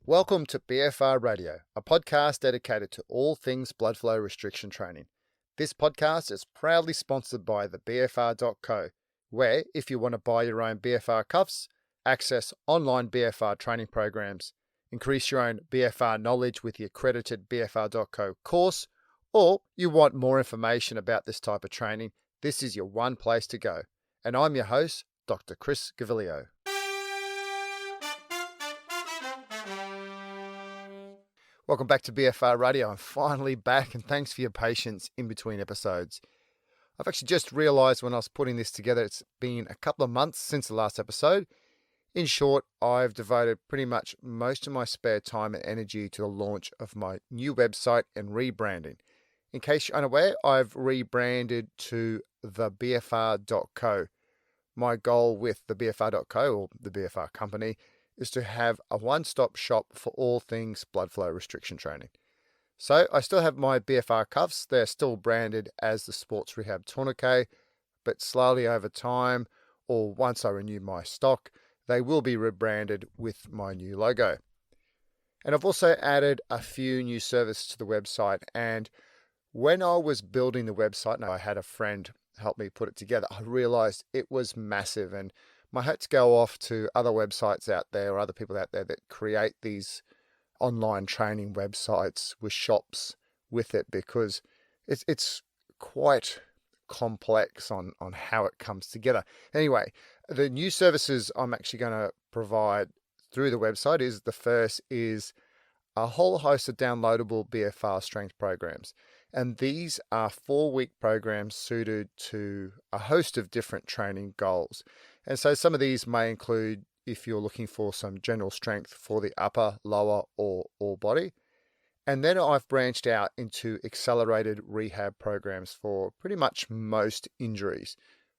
Welcome to BFR Radio, a podcast dedicated to all things blood flow restriction training. This podcast is proudly sponsored by the BFR.co, where if you want to buy your own BFR cuffs, access online BFR training programs, increase your own BFR knowledge with the accredited BFR.co course, or you want more information about this type of training, this is your one place to go. And I'm your host, Dr. Chris Gavilio. Welcome back to BFR Radio. I'm finally back, and thanks for your patience in between episodes. I've actually just realized when I was putting this together, it's been a couple of months since the last episode. In short, I've devoted pretty much most of my spare time and energy to the launch of my new website and rebranding. In case you're unaware, I've rebranded to the BFR.co. My goal with the BFR.co, or the BFR company, is to have a one-stop shop for all things blood flow restriction training. So I still have my BFR cuffs. They're still branded as the Sports Rehab Tourniquet, but slowly over time, or once I renew my stock, they will be rebranded with my new logo. And I've also added a few new services to the website. And when I was building the website, and I had a friend help me put it together, I realized it was massive, and my hats go off to other websites out there or other people out there that create these online training websites with shops with it, because it's quite complex on how it comes together. Anyway, the new services I'm actually going to provide through the website is, the first is a whole host of downloadable BFR strength programs. And these are 4-week programs suited to a host of different training goals. And so some of these may include if you're looking for some general strength for the upper, lower, or all body. And then I've branched out into accelerated rehab programs for pretty much most injuries.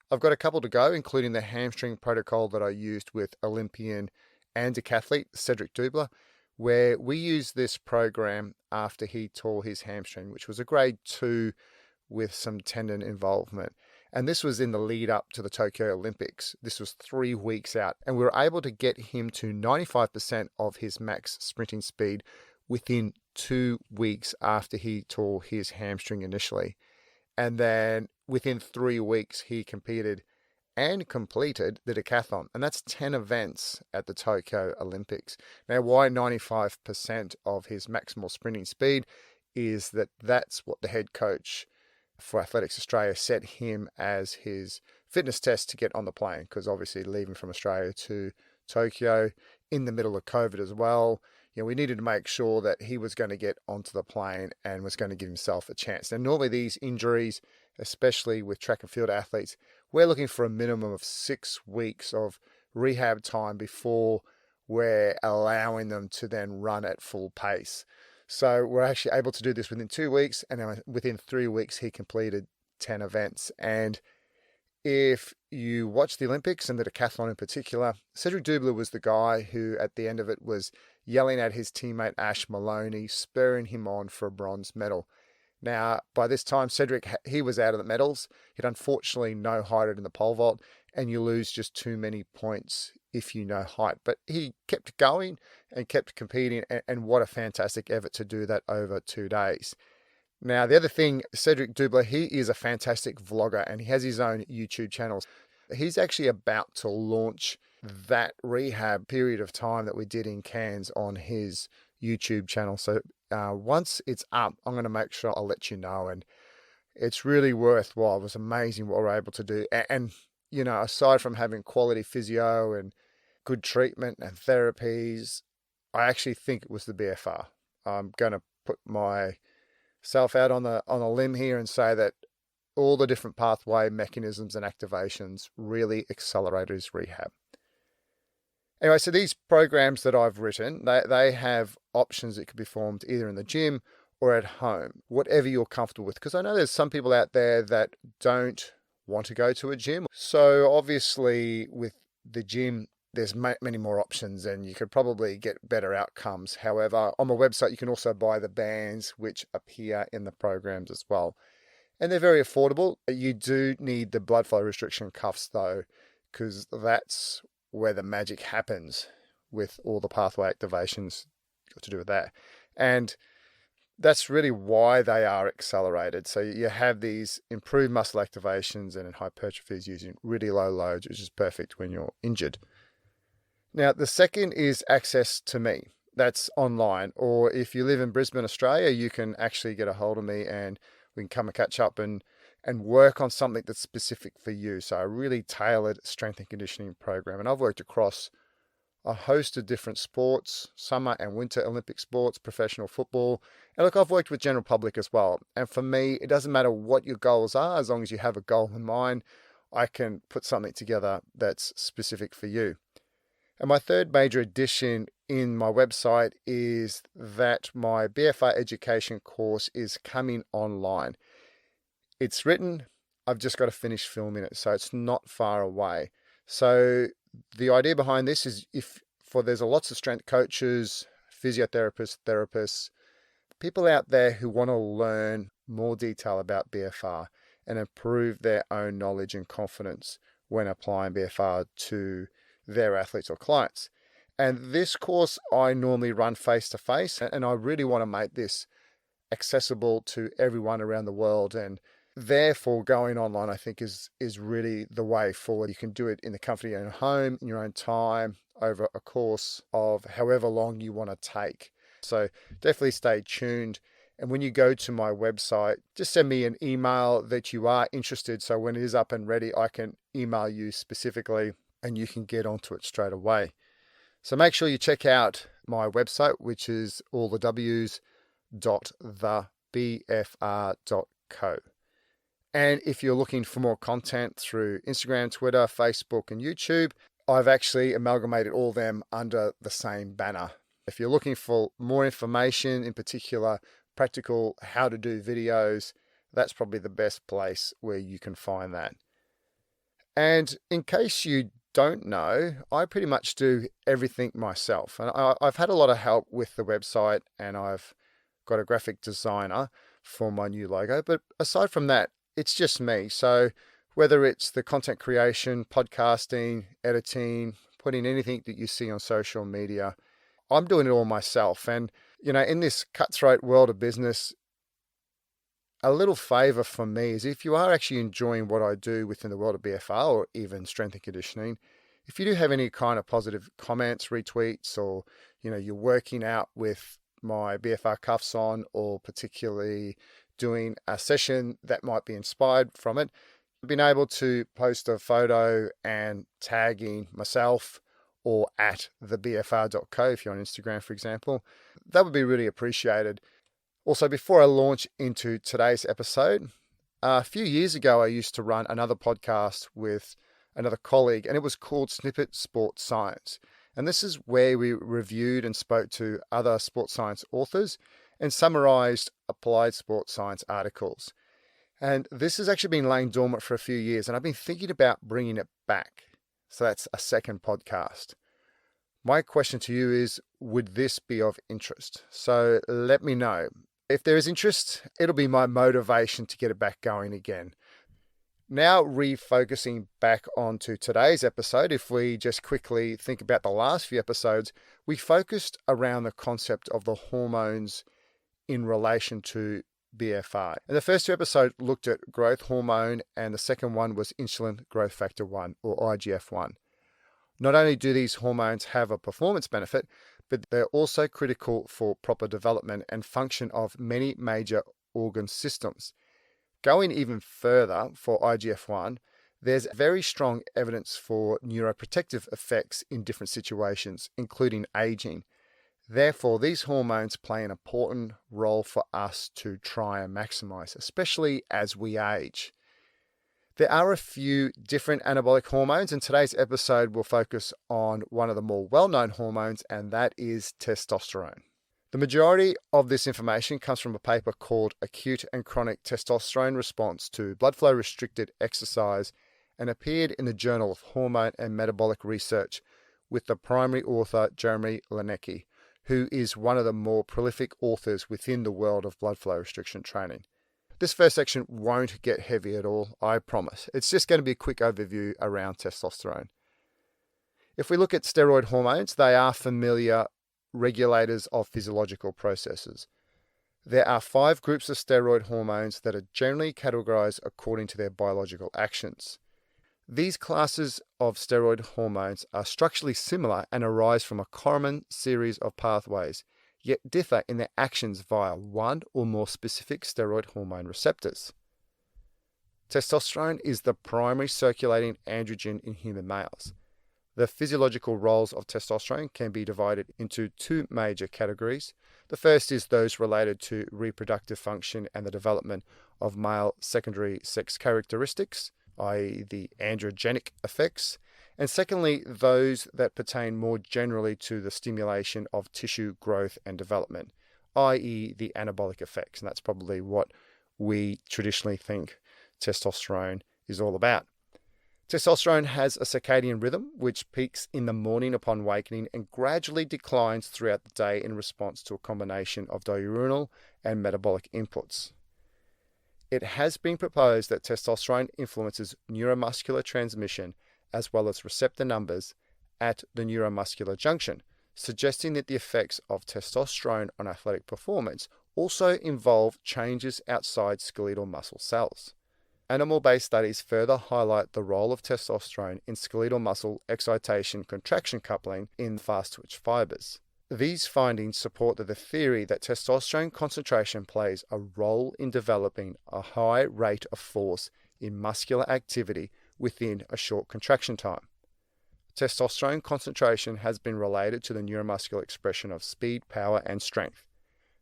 I've got a couple to go, including the hamstring protocol that I used with Olympian and decathlete Cedric Dubler, where we used this program after he tore his hamstring, which was a grade 2 with some tendon involvement. And this was in the lead up to the Tokyo Olympics. This was 3 weeks out, and we were able to get him to 95% of his max sprinting speed within 2 weeks after he tore his hamstring initially. And then within 3 weeks, he competed and completed the decathlon. And that's 10 events at the Tokyo Olympics. Now, why 95% of his maximal sprinting speed is that's what the head coach for Athletics Australia set him as his fitness test to get on the plane, because obviously leaving from Australia to Tokyo in the middle of COVID as well, we needed to make sure that he was going to get onto the plane and was going to give himself a chance. Now, normally these injuries, especially with track and field athletes, we're looking for a minimum of 6 weeks of rehab time before we're allowing them to then run at full pace. So we're actually able to do this within 2 weeks, and then within 3 weeks, he completed 10 events. And if you watch the Olympics and the decathlon in particular, Cedric Dubler was the guy who at the end of it was yelling at his teammate Ash Maloney, spurring him on for a bronze medal. Now, by this time, Cedric, he was out of the medals. He'd unfortunately no-heighted in the pole vault, and you lose just too many points if you no height. But he kept going and kept competing, and what a fantastic effort to do that over 2 days. Now, the other thing, Cedric Dubler, he is a fantastic vlogger, and he has his own YouTube channel. He's actually about to launch that rehab period of time that we did in Cairns on his YouTube channel. So once it's up, I'm going to make sure I'll let you know. And it's really worthwhile. It was amazing what we're able to do. And aside from having quality physio and good treatment and therapies, I actually think it was the BFR. I'm going to put myself out on a limb here and say that all the different pathway mechanisms and activations really accelerated his rehab. Anyway, so these programs that I've written, they have options that could be formed either in the gym or at home, whatever you're comfortable with. Because I know there's some people out there that don't want to go to a gym. So obviously with the gym, there's many more options and you could probably get better outcomes. However, on my website, you can also buy the bands which appear in the programs as well. And they're very affordable. You do need the blood flow restriction cuffs though, because that's where the magic happens with all the pathway activations got to do with that. And that's really why they are accelerated. So you have these improved muscle activations and hypertrophies using really low loads, which is perfect when you're injured. Now, the second is access to me. That's online. Or if you live in Brisbane, Australia, you can actually get a hold of me and we can come and catch up and work on something that's specific for you. So a really tailored strength and conditioning program. And I've worked across a host of different sports, summer and winter Olympic sports, professional football. And look, I've worked with general public as well. And for me, it doesn't matter what your goals are, as long as you have a goal in mind, I can put something together that's specific for you. And my third major addition in my website is that my BFR education course is coming online. It's written, I've just got to finish filming it, so it's not far away. So the idea behind this is there's lots of strength coaches, physiotherapists, therapists, people out there who want to learn more detail about BFR and improve their own knowledge and confidence when applying BFR to their athletes or clients. And this course I normally run face-to-face, and I really want to make this accessible to everyone around the world. And therefore, going online, I think, is really the way forward. You can do it in the comfort of your own home, in your own time, over a course of however long you want to take. So definitely stay tuned. And when you go to my website, just send me an email that you are interested. So when it is up and ready, I can email you specifically and you can get onto it straight away. So make sure you check out my website, which is allthews.thebfr.co. And if you're looking for more content through Instagram, Twitter, Facebook, and YouTube, I've actually amalgamated all of them under the same banner. If you're looking for more information, in particular, practical how to do videos, that's probably the best place where you can find that. And in case you don't know, I pretty much do everything myself. And I've had a lot of help with the website, and I've got a graphic designer for my new logo. But aside from that, it's just me. So whether it's the content creation, podcasting, editing, putting anything that you see on social media, I'm doing it all myself. And, in this cutthroat world of business, a little favor for me is if you are actually enjoying what I do within the world of BFR or even strength and conditioning, if you do have any kind of positive comments, retweets, or, you're working out with my BFR cuffs on, or particularly doing a session that might be inspired from it, being able to post a photo and tagging myself or at thebfr.co if you're on Instagram, for example, that would be really appreciated. Also, before I launch into today's episode, a few years ago, I used to run another podcast with another colleague, and it was called Snippet Sports Science. And this is where we reviewed and spoke to other sports science authors and summarized applied sports science articles. And this has actually been laying dormant for a few years, and I've been thinking about bringing it back. So that's a second podcast. My question to you is, would this be of interest? So let me know. If there is interest, it'll be my motivation to get it back going again. Now, refocusing back onto today's episode, if we just quickly think about the last few episodes, we focused around the concept of the hormones in relation to BFR. And the first two episodes looked at growth hormone, and the second one was insulin growth factor 1, or IGF-1. Not only do these hormones have a performance benefit, but they're also critical for proper development and function of many major organ systems. Going even further for IGF-1, there's very strong evidence for neuroprotective effects in different situations, including aging. Therefore, these hormones play an important role for us to try and maximize, especially as we age. There are a few different anabolic hormones, and today's episode will focus on one of the more well-known hormones, and that is testosterone. The majority of this information comes from a paper called Acute and Chronic Testosterone Response to Blood Flow Restricted Exercise, and appeared in the Journal of Hormone and Metabolic Research with the primary author Jeremy Loenneke, who is one of the more prolific authors within the world of blood flow restriction training. This first section won't get heavy at all, I promise. It's just going to be a quick overview around testosterone. If we look at steroid hormones, they are familiar regulators of physiological processes. There are 5 groups of steroid hormones that are generally categorized according to their biological actions. These classes of steroid hormones are structurally similar and arise from a common series of pathways, yet differ in their actions via one or more specific steroid hormone receptors. Testosterone is the primary circulating androgen in human males. The physiological roles of testosterone can be divided into 2 major categories. The first is those related to reproductive function and the development of male secondary sex characteristics, i.e. the androgenic effects, and secondly, those that pertain more generally to the stimulation of tissue growth and development, i.e. the anabolic effects, and that's probably what we traditionally think testosterone is all about. Testosterone has a circadian rhythm which peaks in the morning upon awakening and gradually declines throughout the day in response to a combination of diurnal and metabolic inputs. It has been proposed that testosterone influences neuromuscular transmission as well as receptor numbers at the neuromuscular junction, suggesting that the effects of testosterone on athletic performance also involve changes outside skeletal muscle cells. Animal-based studies further highlight the role of testosterone in skeletal muscle excitation-contraction coupling in fast-twitch fibers. These findings support the theory that testosterone concentration plays a role in developing a high rate of force in muscular activity within a short contraction time. Testosterone concentration has been related to the neuromuscular expression of speed, power, and strength.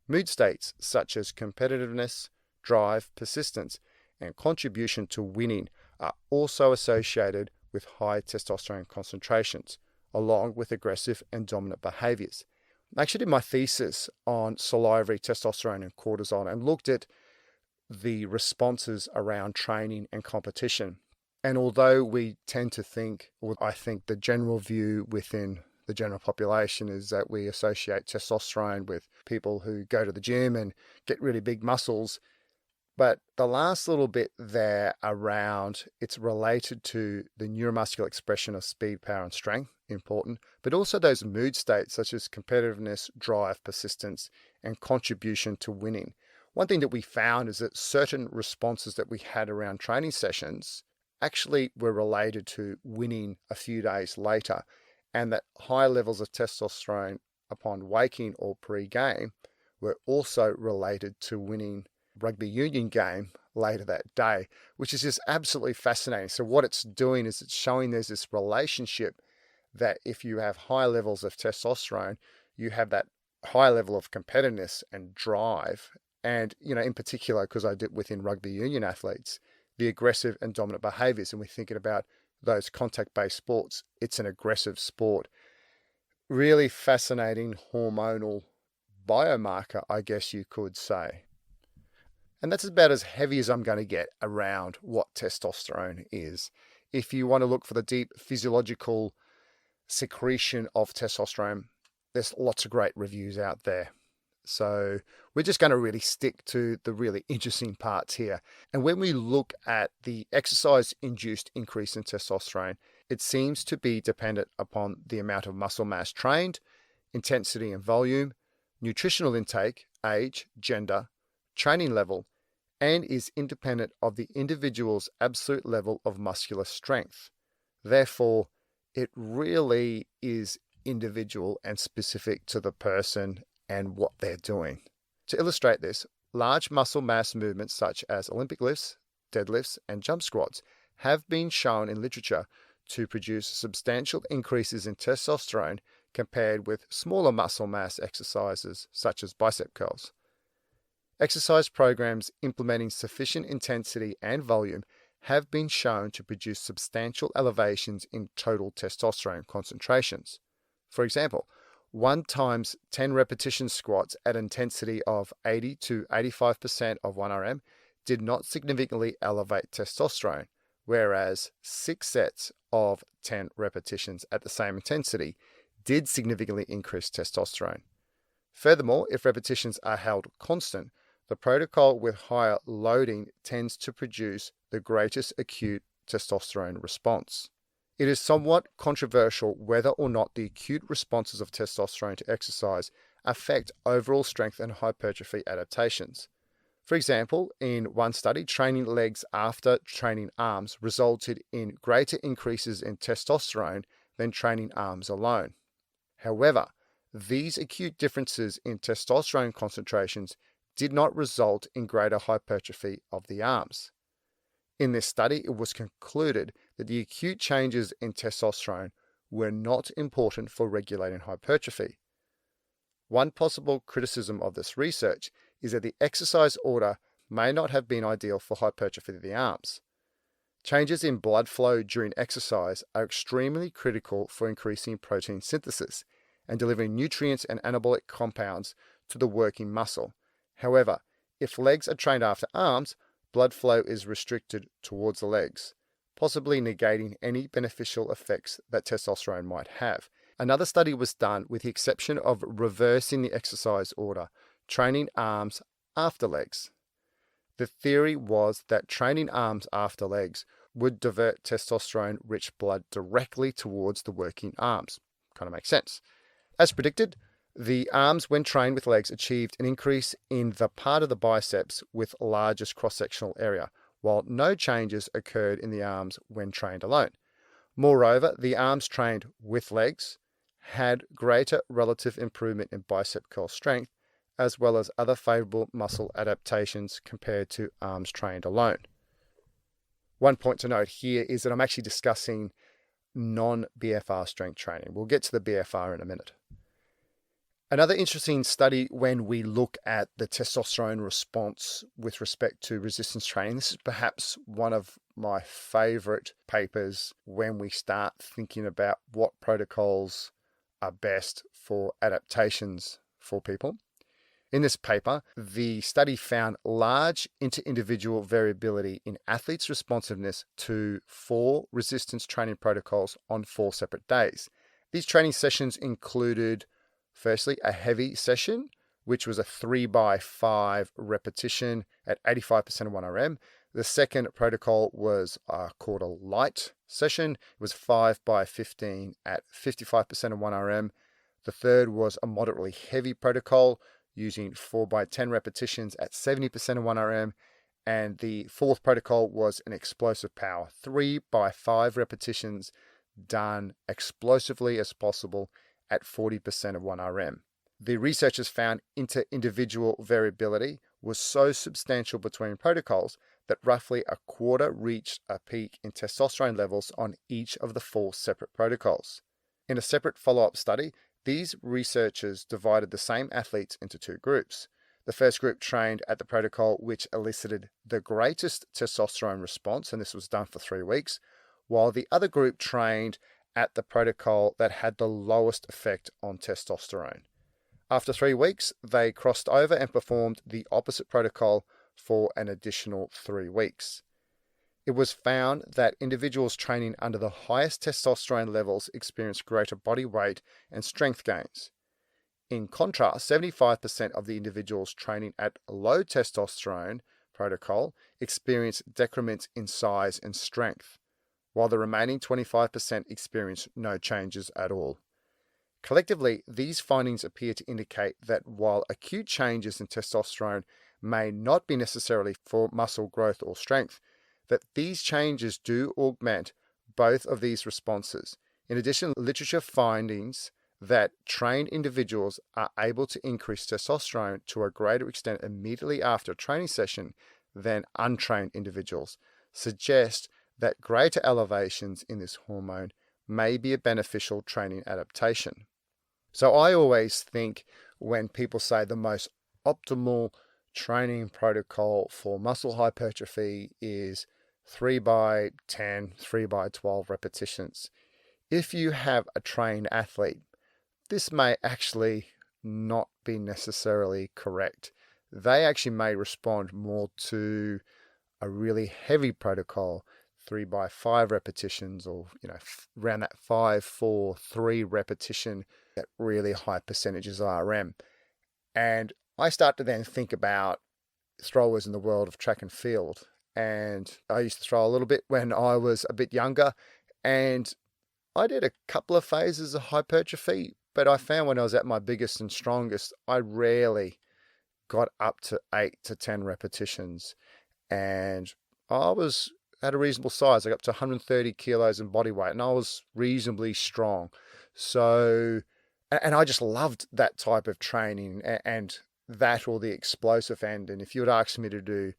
Mood states such as competitiveness, drive, persistence, and contribution to winning are also associated with high testosterone concentrations, along with aggressive and dominant behaviors. I actually did my thesis on salivary testosterone and cortisol and looked at the responses around training and competition. And although we tend to think, or I think the general view within the general population is that we associate testosterone with people who go to the gym and get really big muscles. But the last little bit there around it's related to the neuromuscular expression of speed, power, and strength, important, but also those mood states such as competitiveness, drive, persistence, and contribution to winning. One thing that we found is that certain responses that we had around training sessions actually were related to winning a few days later, and that high levels of testosterone upon waking or pre-game were also related to winning rugby union game later that day, which is just absolutely fascinating. So what it's doing is it's showing there's this relationship that if you have high levels of testosterone, you have that high level of competitiveness and drive. And, in particular, because I did within rugby union athletes, the aggressive and dominant behaviors, and we're thinking about those contact-based sports, it's an aggressive sport. Really fascinating hormonal biomarker, I guess you could say. And that's about as heavy as I'm going to get around what testosterone is. If you want to look for the deep physiological secretion of testosterone, there's lots of great reviews out there. So we're just going to really stick to the really interesting parts here. And when we look at the exercise-induced increase in testosterone, it seems to be dependent upon the amount of muscle mass trained, intensity and volume, nutritional intake, age, gender, training level, and is independent of the individual's absolute level of muscular strength. Therefore, it really is individual and specific to the person and what they're doing. To illustrate this, large muscle mass movements such as Olympic lifts, deadlifts, and jump squats have been shown in literature to produce substantial increases in testosterone compared with smaller muscle mass exercises such as bicep curls. Exercise programs implementing sufficient intensity and volume have been shown to produce substantial elevations in total testosterone concentrations. For example, 1 times 10 repetition squats at intensity of 80 to 85% of 1 RM did not significantly elevate testosterone, whereas 6 sets of 10 repetitions at the same intensity did significantly increase testosterone. Furthermore, if repetitions are held constant, the protocol with higher loading tends to produce the greatest acute testosterone response. It is somewhat controversial whether or not the acute responses of testosterone to exercise affect overall strength and hypertrophy adaptations. For example, in one study, training legs after training arms resulted in greater increases in testosterone than training arms alone. However, these acute differences in testosterone concentrations did not result in greater hypertrophy of the arms. In this study, it was concluded that the acute changes in testosterone were not important for regulating hypertrophy. One possible criticism of this research is that the exercise order may not have been ideal for hypertrophy of the arms. Changes in blood flow during exercise are extremely critical for increasing protein synthesis and delivering nutrients and anabolic compounds to the working muscle. However, if legs are trained after arms, blood flow is restricted towards the legs, possibly negating any beneficial effects that testosterone might have. Another study was done with the exception of reversing the exercise order, training arms after legs. The theory was that training arms after legs would divert testosterone-rich blood directly towards the working arms. Kind of makes sense. As predicted, the arms, when trained with legs, achieved an increase in the part of the biceps with largest cross-sectional area, while no changes occurred in the arms when trained alone. Moreover, the arms trained with legs had greater relative improvement in bicep curl strength, as well as other favorable muscle adaptations compared to arms trained alone. One point to note here is that I'm actually discussing non-BFR strength training. We'll get to the BFR in a minute. Another interesting study when we look at the testosterone response with respect to resistance training, this is perhaps one of my favorite papers when we start thinking about what protocols are best for adaptations for people. In this paper, the study found large inter-individual variability in athletes' responsiveness to 4 resistance training protocols on 4 separate days. These training sessions included, firstly, a heavy session, which was a 3x5 repetition at 85% of 1RM. The second protocol was called a light session. It was 5x15 at 55% of 1RM. The third was a moderately heavy protocol using 4x10 repetitions at 70% of 1RM. And the fourth protocol was an explosive power, 3x5 repetitions done explosively as possible at 40% of 1RM. The researchers found inter-individual variability was so substantial between protocols that roughly a quarter reached a peak in testosterone levels on each of the 4 separate protocols. In a separate follow-up study, these researchers divided the same athletes into 2 groups. The first group trained at the protocol which elicited the greatest testosterone response, and this was done for 3 weeks, while the other group trained at the protocol that had the lowest effect on testosterone. After 3 weeks, they crossed over and performed the opposite protocol for an additional 3 weeks. It was found that individuals training under the highest testosterone levels experienced greater body weight and strength gains. In contrast, 75% of the individuals training at a low testosterone protocol experienced decrements in size and strength, while the remaining 25% experienced no changes at all. Collectively, these findings appear to indicate that while acute changes in testosterone may not be necessarily for muscle growth or strength, that these changes do augment both of these responses. In addition, literature findings that trained individuals are able to increase testosterone to a greater extent immediately after a training session than untrained individuals suggest that greater elevations in this hormone may be a beneficial training adaptation. So I always think when people say the most optimal training protocol for muscle hypertrophy is 3x10, 3x12 repetitions. If you have a trained athlete, this may actually not be necessarily correct. They actually may respond more to a really heavy protocol, 3x5 repetitions, or around that 5-4-3 repetition at really high percentages RM. And I start to then think about throwers in the world of track and field. And I used to throw a little bit when I was a bit younger. And I did a couple of phases of hypertrophy, but I found when I was at my biggest and strongest, I rarely got up to 8 to 10 repetitions. And I was at a reasonable size. I got up to 130 kilos in body weight, and I was reasonably strong. So, and I just loved that type of training and that or the explosive end. And if you would ask me to do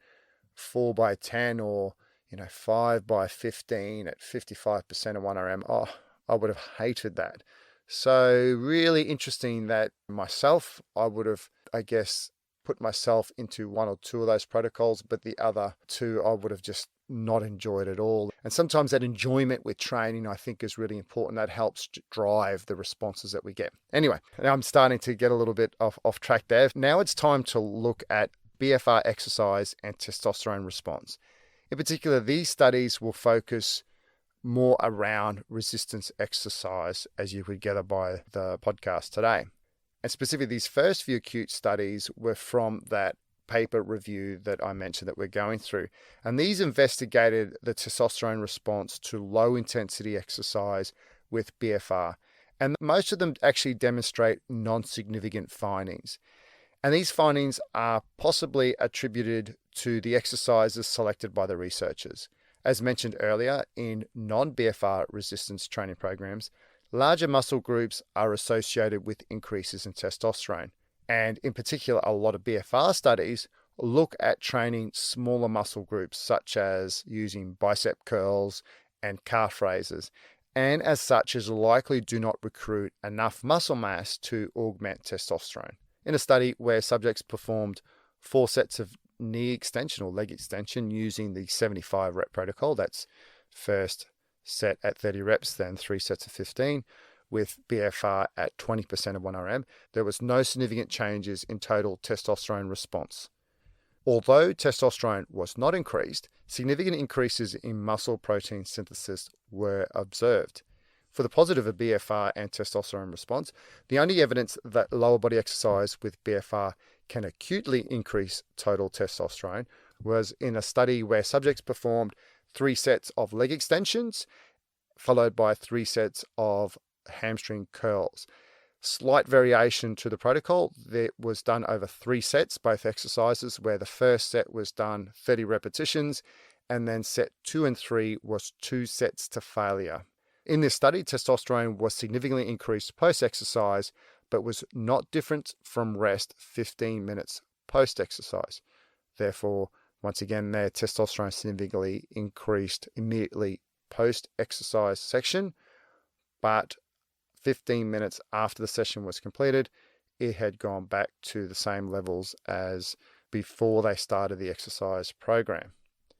4 by 10 or 5 by 15 at 55% of 1RM, I would have hated that. So really interesting that myself, I would have, I guess, put myself into 1 or 2 of those protocols, but the other 2 I would have just not enjoyed at all. And sometimes that enjoyment with training, I think, is really important. That helps drive the responses that we get. Anyway, now I'm starting to get a little bit off track there. Now it's time to look at BFR exercise and testosterone response. In particular, these studies will focus more around resistance exercise, as you would gather by the podcast today. And specifically, these first few acute studies were from that paper review that I mentioned that we're going through. And these investigated the testosterone response to low-intensity exercise with BFR. And most of them actually demonstrate non-significant findings. And these findings are possibly attributed to the exercises selected by the researchers. As mentioned earlier, in non-BFR resistance training programs, larger muscle groups are associated with increases in testosterone. And in particular, a lot of BFR studies look at training smaller muscle groups, such as using bicep curls and calf raises, and as such is likely do not recruit enough muscle mass to augment testosterone. In a study where subjects performed 4 sets of knee extension or leg extension using the 75 rep protocol, that's first set at 30 reps, then 3 sets of 15, with BFR at 20% of 1RM, there was no significant changes in total testosterone response. Although testosterone was not increased, significant increases in muscle protein synthesis were observed. For the positive of BFR and testosterone response, the only evidence that lower body exercise with BFR can acutely increase total testosterone was in a study where subjects performed 3 sets of leg extensions, followed by 3 sets of hamstring curls. Slight variation to the protocol that was done over 3 sets, both exercises, where the first set was done 30 repetitions, and then set 2 and 3 was 2 sets to failure. In this study, testosterone was significantly increased post-exercise, but was not different from rest 15 minutes post-exercise. Therefore, once again, their testosterone significantly increased immediately post-exercise section, but 15 minutes after the session was completed, it had gone back to the same levels as before they started the exercise program.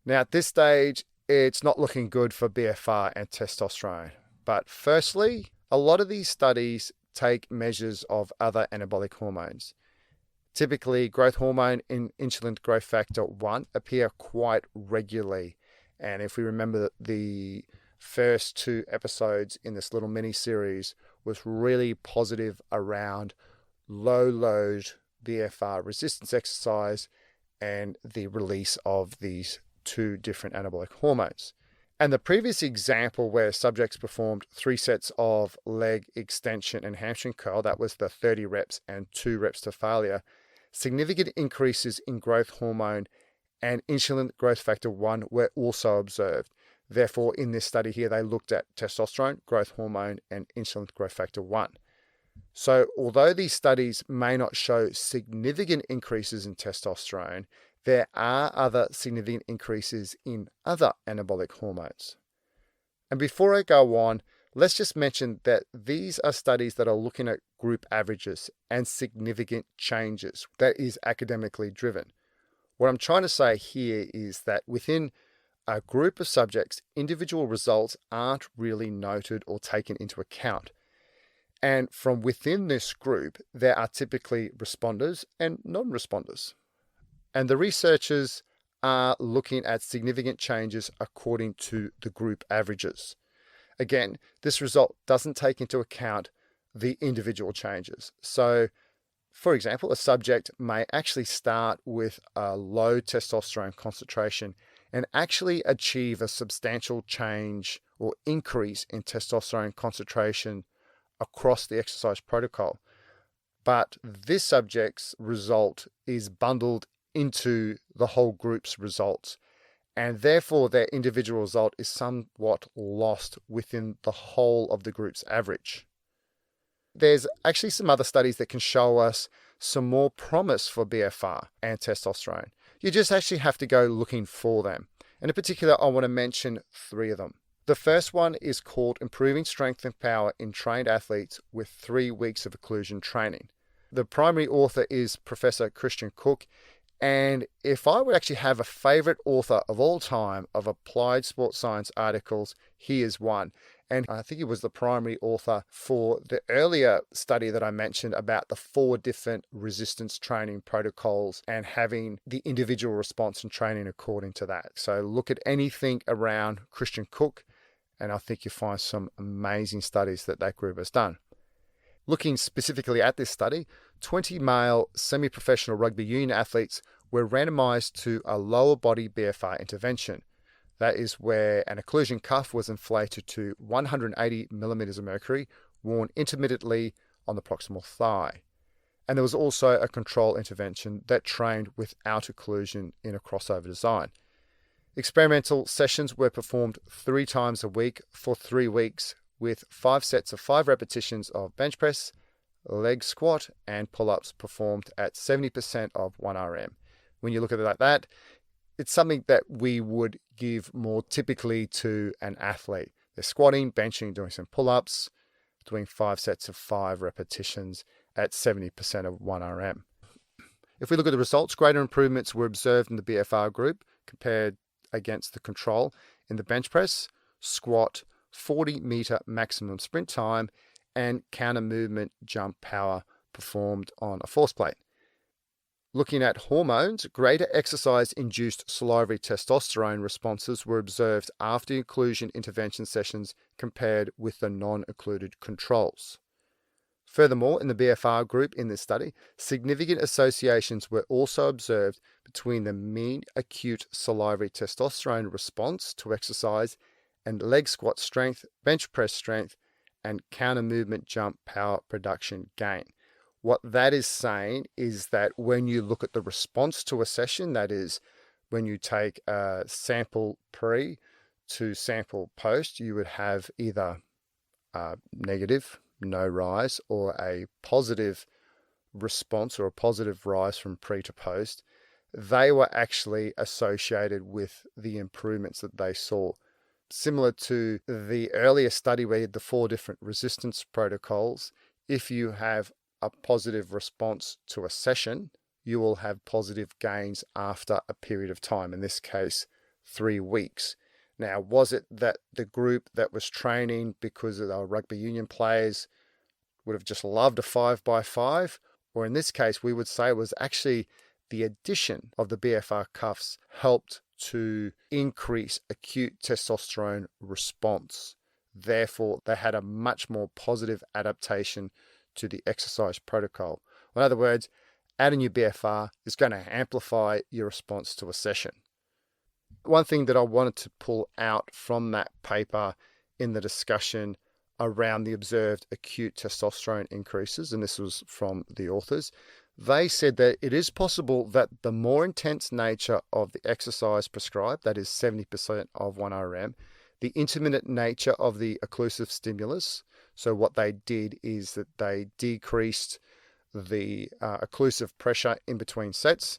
Now, at this stage, it's not looking good for BFR and testosterone. But firstly, a lot of these studies take measures of other anabolic hormones. Typically, growth hormone and insulin growth factor 1 appear quite regularly. And if we remember, the first 2 episodes in this little mini series was really positive around low load BFR resistance exercise and the release of these 2 different anabolic hormones. And the previous example where subjects performed 3 sets of leg extension and hamstring curl, that was the 30 reps and 2 reps to failure, significant increases in growth hormone and insulin growth factor 1 were also observed. Therefore, in this study here, they looked at testosterone, growth hormone, and insulin growth factor 1. So although these studies may not show significant increases in testosterone, there are other significant increases in other anabolic hormones. And before I go on, let's just mention that these are studies that are looking at group averages and significant changes. That is academically driven. What I'm trying to say here is that within a group of subjects, individual results aren't really noted or taken into account. And from within this group, there are typically responders and non-responders. And the researchers are looking at significant changes according to the group averages. Again, this result doesn't take into account the individual changes. So, for example, a subject may actually start with a low testosterone concentration and actually achieve a substantial change or increase in testosterone concentration across the exercise protocol. But this subject's result is bundled into the whole group's results, and therefore their individual result is somewhat lost within the whole of the group's average. There's actually some other studies that can show us some more promise for BFR and testosterone. You just actually have to go looking for them. And in particular, I want to mention 3 of them. The first one is called Improving Strength and Power in Trained Athletes with 3 weeks of occlusion training. The primary author is Professor Christian Cook. And if I would actually have a favorite author of all time of applied sports science articles, he is one. And I think he was the primary author for the earlier study that I mentioned about the 4 different resistance training protocols and having the individual response and training according to that. So look at anything around Christian Cook, and I think you'll find some amazing studies that group has done. Looking specifically at this study, 20 male semi-professional rugby union athletes were randomized to a lower body BFR intervention. That is where an occlusion cuff was inflated to 180 millimeters of mercury, worn intermittently on the proximal thigh. And there was also a control intervention that trained without occlusion in a crossover design. Experimental sessions were performed 3 times a week for 3 weeks, with 5 sets of 5 repetitions of bench press, leg squat, and pull-ups performed at 70% of 1 RM. When you look at it like that, it's something that we would give more typically to an athlete. They're squatting, benching, doing some pull-ups, doing 5 sets of 5 repetitions at 70% of 1 RM. If we look at the results, greater improvements were observed in the BFR group compared against the control in the bench press, squat, 40-meter maximum sprint time, and counter movement jump power performed on a force plate. Looking at hormones, greater exercise-induced salivary testosterone responses were observed after occlusion intervention sessions compared with the non-occluded controls. Furthermore, in the BFR group in this study, significant associations were also observed between the mean acute salivary testosterone response to exercise and leg squat strength, bench press strength, and counter movement jump power production gain. What that is saying is that when you look at the response to a session, that is, when you take a sample pre to sample post, you would have either negative, no rise, or a positive response or a positive rise from pre to post. They were actually associated with the improvements that they saw. Similar to the earlier study where you had the 4 different resistance protocols, if you have a positive response to a session, you will have positive gains after a period of time, in this case, 3 weeks. Now, was it that the group that was training because of our rugby union players would have just loved a 5x5? Or in this case, we would say it was actually the addition of the BFR cuffs helped to increase acute testosterone response. Therefore, they had a much more positive adaptation to the exercise protocol. In other words, adding your BFR is going to amplify your response to a session. One thing that I wanted to pull out from that paper in the discussion around the observed acute testosterone increases, and this was from the authors, they said that it is possible that the more intense nature of the exercise prescribed, that is 70% of 1 RM, the intermittent nature of the occlusive stimulus, so what they did is that they decreased the occlusive pressure in between sets,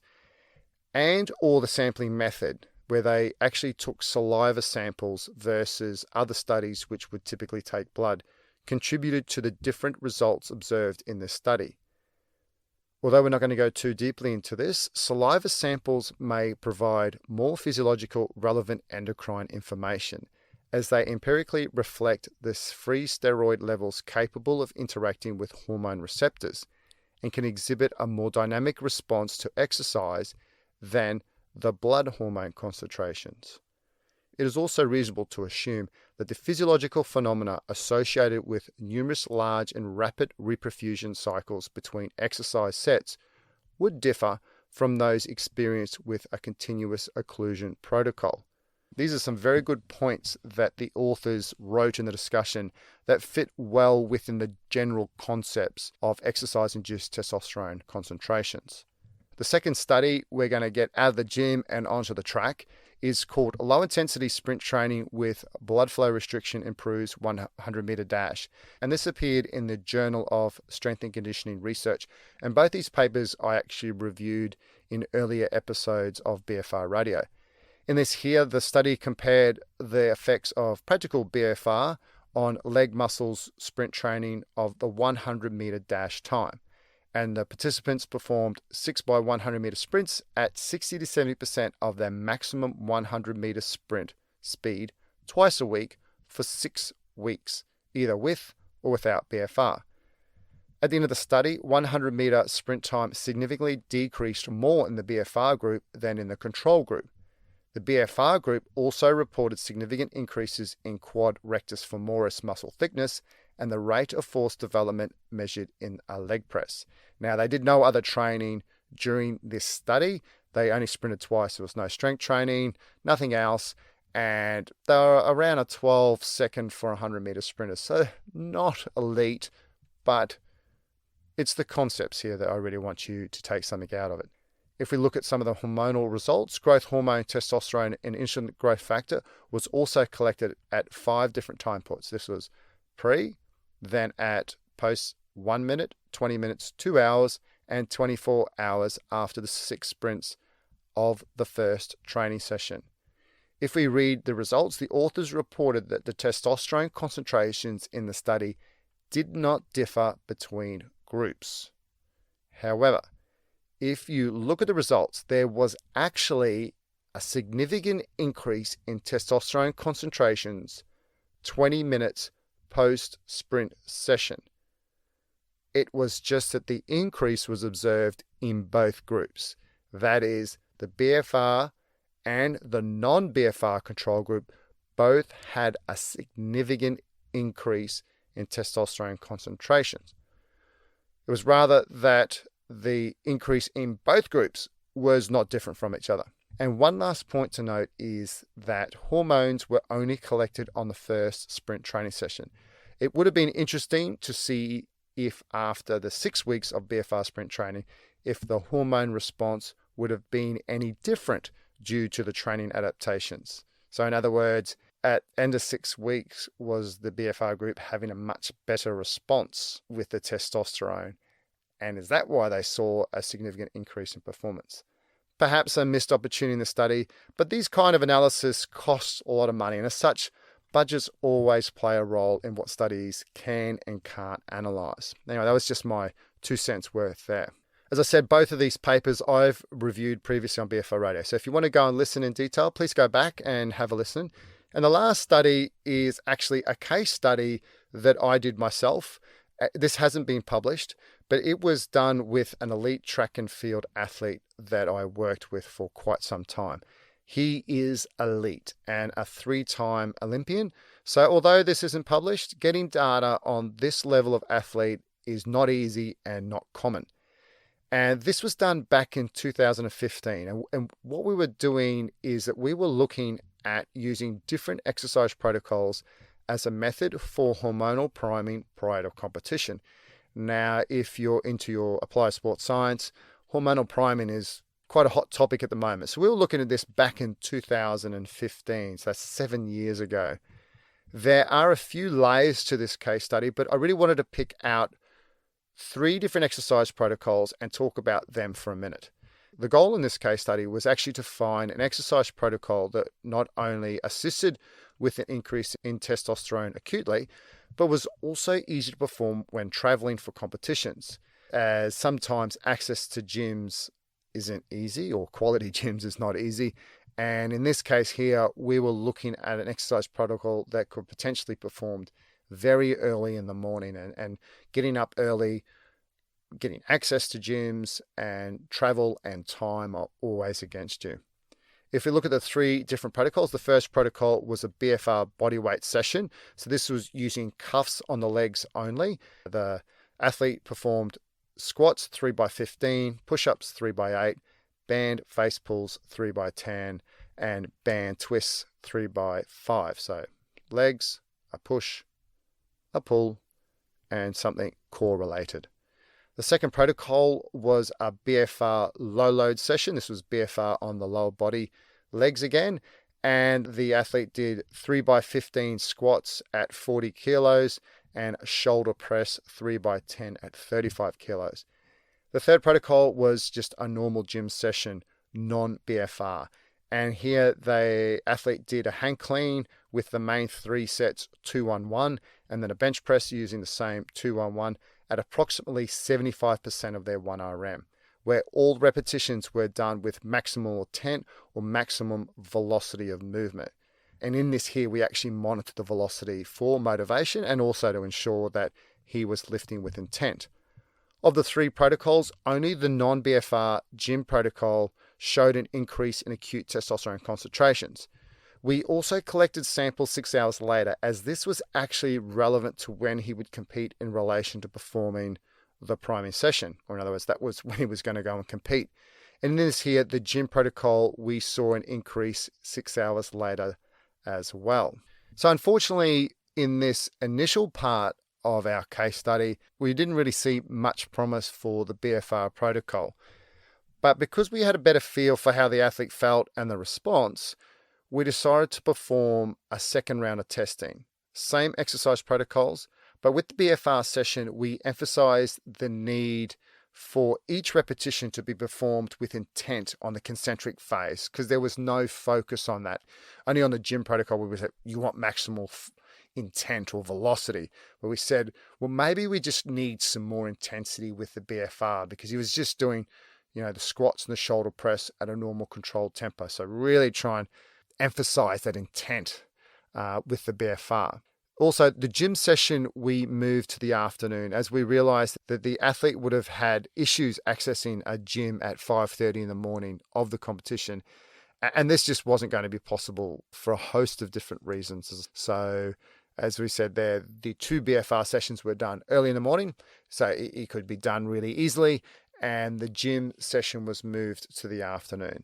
and or the sampling method, where they actually took saliva samples versus other studies which would typically take blood, contributed to the different results observed in this study. Although we're not going to go too deeply into this, saliva samples may provide more physiological relevant endocrine information, as they empirically reflect the free steroid levels capable of interacting with hormone receptors and can exhibit a more dynamic response to exercise than the blood hormone concentrations. It is also reasonable to assume that the physiological phenomena associated with numerous large and rapid reperfusion cycles between exercise sets would differ from those experienced with a continuous occlusion protocol. These are some very good points that the authors wrote in the discussion that fit well within the general concepts of exercise-induced testosterone concentrations. The second study we're going to get out of the gym and onto the track is called Low-Intensity Sprint Training with Blood Flow Restriction Improves 100-Meter Dash. And this appeared in the Journal of Strength and Conditioning Research. And both these papers I actually reviewed in earlier episodes of BFR Radio. In this here, the study compared the effects of practical BFR on leg muscles sprint training of the 100-meter dash time. And the participants performed 6 by 100-meter sprints at 60 to 70% of their maximum 100-meter sprint speed twice a week for 6 weeks, either with or without BFR. At the end of the study, 100-meter sprint time significantly decreased more in the BFR group than in the control group. The BFR group also reported significant increases in quad rectus femoris muscle thickness and the rate of force development measured in a leg press. Now, they did no other training during this study. They only sprinted twice. There was no strength training, nothing else. And they were around a 12-second for 100-meter sprinters. So not elite, but it's the concepts here that I really want you to take something out of it. If we look at some of the hormonal results, growth hormone, testosterone, and insulin growth factor was also collected at 5 different time points. This was pre, then at post 1 minute, 20 minutes, 2 hours, and 24 hours after the 6 sprints of the first training session. If we read the results, the authors reported that the testosterone concentrations in the study did not differ between groups. However, if you look at the results, there was actually a significant increase in testosterone concentrations 20 minutes post-sprint session. It was just that the increase was observed in both groups. That is, the BFR and the non-BFR control group both had a significant increase in testosterone concentrations. It was rather that the increase in both groups was not different from each other. And one last point to note is that hormones were only collected on the first sprint training session. It would have been interesting to see if after the 6 weeks of BFR sprint training, if the hormone response would have been any different due to the training adaptations. So in other words, at end of 6 weeks, was the BFR group having a much better response with the testosterone? And is that why they saw a significant increase in performance? Perhaps a missed opportunity in the study, but these kind of analysis costs a lot of money. And as such, budgets always play a role in what studies can and can't analyze. Anyway, that was just my 2 cents worth there. As I said, both of these papers I've reviewed previously on BFR Radio. So if you want to go and listen in detail, please go back and have a listen. And the last study is actually a case study that I did myself. This hasn't been published, but it was done with an elite track and field athlete that I worked with for quite some time. He is elite and a 3-time Olympian. So although this isn't published, getting data on this level of athlete is not easy and not common. And this was done back in 2015. And what we were doing is that we were looking at using different exercise protocols as a method for hormonal priming prior to competition. Now, if you're into your applied sports science, hormonal priming is quite a hot topic at the moment. So we were looking at this back in 2015, so that's 7 years ago. There are a few layers to this case study, but I really wanted to pick out 3 different exercise protocols and talk about them for a minute. The goal in this case study was actually to find an exercise protocol that not only assisted with an increase in testosterone acutely, but was also easy to perform when traveling for competitions, as sometimes access to gyms isn't easy, or quality gyms is not easy. And in this case here, we were looking at an exercise protocol that could potentially be performed very early in the morning, and getting up early, getting access to gyms, and travel and time are always against you. If we look at the 3 different protocols, the first protocol was a BFR bodyweight session. So this was using cuffs on the legs only. The athlete performed squats 3 by 15, push-ups 3 by 8, band face pulls 3 by 10, and band twists 3x5. So legs, a push, a pull, and something core related. The second protocol was a BFR low load session. This was BFR on the lower body, legs again. And the athlete did 3x15 squats at 40 kilos and shoulder press 3x10 at 35 kilos. The third protocol was just a normal gym session, non-BFR. And here the athlete did a hang clean with the main 3 sets 2-1-1, and then a bench press using the same 2-1-1 at approximately 75% of their 1RM, where all repetitions were done with maximal intent or maximum velocity of movement. And in this here, we actually monitor the velocity for motivation and also to ensure that he was lifting with intent. Of the 3 protocols, only the non-BFR gym protocol showed an increase in acute testosterone concentrations. We also collected samples 6 hours later, as this was actually relevant to when he would compete in relation to performing the priming session, or in other words, that was when he was going to go and compete. And in this here, the gym protocol, we saw an increase 6 hours later as well. So unfortunately, in this initial part of our case study, we didn't really see much promise for the BFR protocol. But because we had a better feel for how the athlete felt and the response, we decided to perform a second round of testing. Same exercise protocols, but with the BFR session, we emphasized the need for each repetition to be performed with intent on the concentric phase, because there was no focus on that. Only on the gym protocol, we said, you want maximal intent or velocity, where we said, well, maybe we just need some more intensity with the BFR, because he was just doing, the squats and the shoulder press at a normal controlled tempo. So really try and emphasize that intent with the BFR. Also, the gym session, we moved to the afternoon as we realized that the athlete would have had issues accessing a gym at 5:30 in the morning of the competition. And this just wasn't going to be possible for a host of different reasons. So as we said there, the 2 BFR sessions were done early in the morning, so it could be done really easily. And the gym session was moved to the afternoon.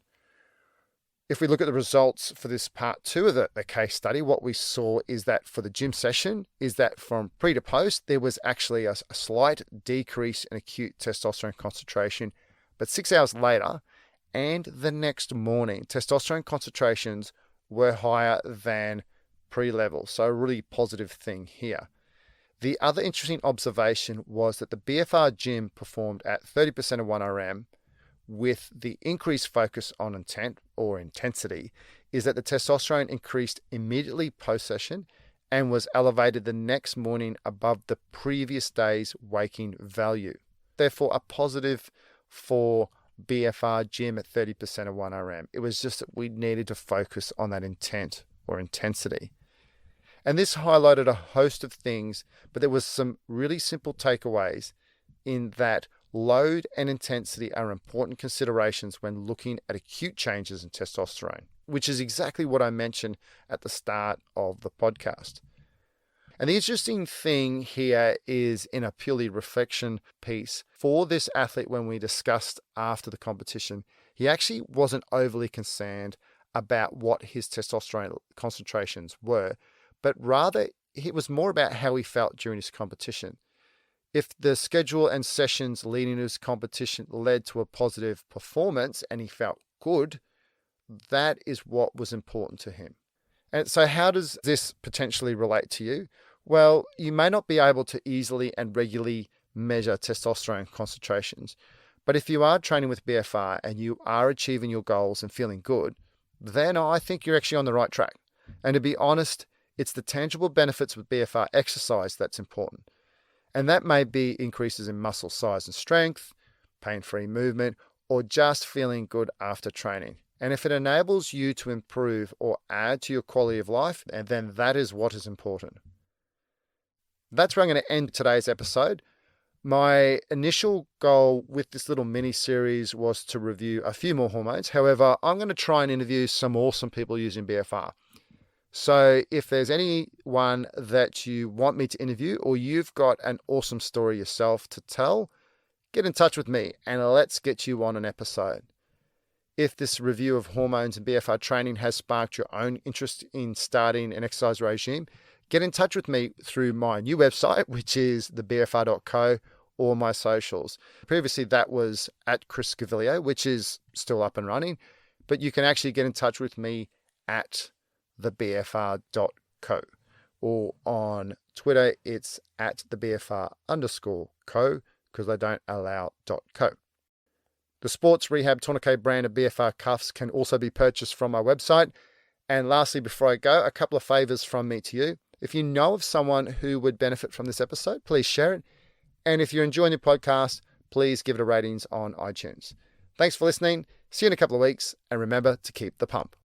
If we look at the results for this part 2 of the case study, what we saw is that for the gym session, is that from pre to post, there was actually a slight decrease in acute testosterone concentration. But 6 hours later and the next morning, testosterone concentrations were higher than pre-level. So a really positive thing here. The other interesting observation was that the BFR gym performed at 30% of 1RM, with the increased focus on intent or intensity, is that the testosterone increased immediately post-session and was elevated the next morning above the previous day's waking value. Therefore, a positive for BFR gym at 30% of 1RM. It was just that we needed to focus on that intent or intensity. And this highlighted a host of things, but there was some really simple takeaways in that load and intensity are important considerations when looking at acute changes in testosterone, which is exactly what I mentioned at the start of the podcast. And the interesting thing here is in a purely reflection piece for this athlete, when we discussed after the competition, he actually wasn't overly concerned about what his testosterone concentrations were, but rather it was more about how he felt during his competition. If the schedule and sessions leading to his competition led to a positive performance and he felt good, that is what was important to him. And so how does this potentially relate to you? Well, you may not be able to easily and regularly measure testosterone concentrations, but if you are training with BFR and you are achieving your goals and feeling good, then I think you're actually on the right track. And to be honest, it's the tangible benefits with BFR exercise that's important. And that may be increases in muscle size and strength, pain-free movement, or just feeling good after training. And if it enables you to improve or add to your quality of life, then that is what is important. That's where I'm going to end today's episode. My initial goal with this little mini-series was to review a few more hormones. However, I'm going to try and interview some awesome people using BFR. So if there's anyone that you want me to interview, or you've got an awesome story yourself to tell, get in touch with me and let's get you on an episode. If this review of hormones and BFR training has sparked your own interest in starting an exercise regime, get in touch with me through my new website, which is thebfr.co, or my socials. Previously, that was at Chris Scavilio, which is still up and running, but you can actually get in touch with me at thebfr.co, or on Twitter, it's at thebfr_co, because I don't allow .co. The Sports Rehab Tourniquet brand of BFR cuffs can also be purchased from my website. And lastly, before I go, a couple of favors from me to you. If you know of someone who would benefit from this episode, please share it. And if you're enjoying the podcast, please give it a ratings on iTunes. Thanks for listening. See you in a couple of weeks. And remember to keep the pump.